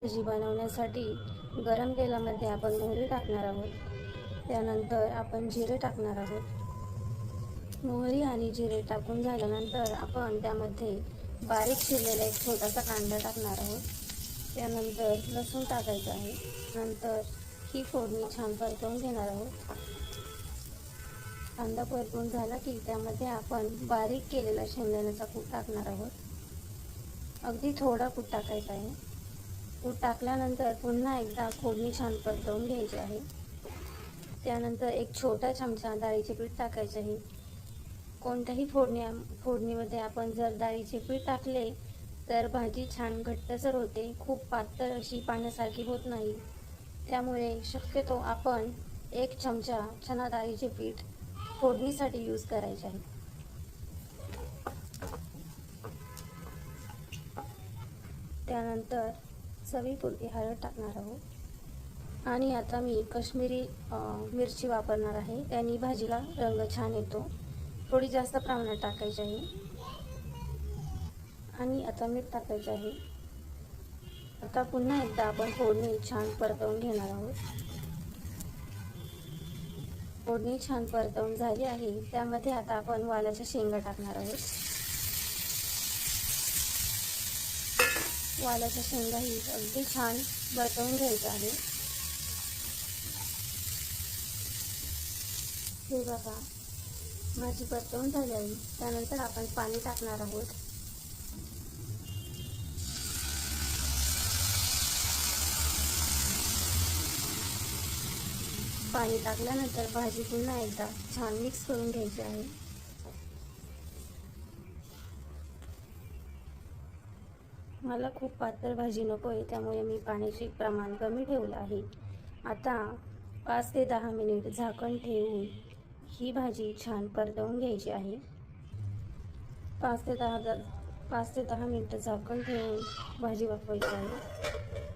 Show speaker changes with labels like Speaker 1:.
Speaker 1: भाजी बनवण्यासाठी गरम तेलामध्ये आपण मोहरी टाकणार आहोत. त्यानंतर आपण जिरे टाकणार आहोत. मोहरी आणि जिरे टाकून झाल्यानंतर आपण त्यामध्ये बारीक चिरलेला एक छोटासा कांदा टाकणार आहोत. त्यानंतर लसूण टाकायचं आहे. नंतर ही फोडणी छान परतवून घेणार आहोत. कांदा परतून झाला की त्यामध्ये आपण बारीक केलेला शेंगदाण्याचा कूट टाकणार आहोत. अगदी थोडा कूट टाकायचा आहे. कूट टाकल्यानंतर पुन्हा एकदा फोडणी छान परतवून घ्यायची आहे. त्यानंतर एक छोटा चमचा डाळीचे पीठ टाकायचे आहे. कोणत्याही फोडणीमध्ये आपण जर डाळीचे पीठ टाकले तर भाजी छान घट्टसर होते, खूप पातळ अशी पाण्यासारखी होत नाही. त्यामुळे शक्यतो आपण एक चमचा चणा डाळीचे पीठ फोडणीसाठी यूज करायचे आहे. त्यानंतर चवीपुरती हळद टाकणार आहोत आणि आता मी काश्मीरी मिरची वापरणार आहे. त्याने भाजीला रंग छान येतो. थोडी जास्त प्रमाणात टाकायची आहे. आणि आता मीठ टाकायचे आहे. आता पुन्हा एकदा आपण फोडणी छान परतवून घेणार आहोत. फोडणी छान परतवून झाली आहे. त्यामध्ये आता आपण वालाच्या शेंगा टाकणार आहोत. वालाच्या शेंगाही अगदी छान परतवून घ्यायचं आहे. हे बघा, भाजी परतवून झाली आहे. त्यानंतर आपण पाणी टाकणार आहोत. पाणी टाकल्यानंतर भाजी पुन्हा एकदा छान मिक्स करून घ्यायची आहे. मला खूप पातळ भाजी नको आहे, त्यामुळे मी पाण्याचे प्रमाण कमी ठेवलं आहे. आता 5 ते 10 मिनिट झाकण ठेवून ही भाजी छान परतवून घ्यायची आहे. 5 ते 10 मिनिटं झाकण ठेवून भाजी वाफवायची आहे.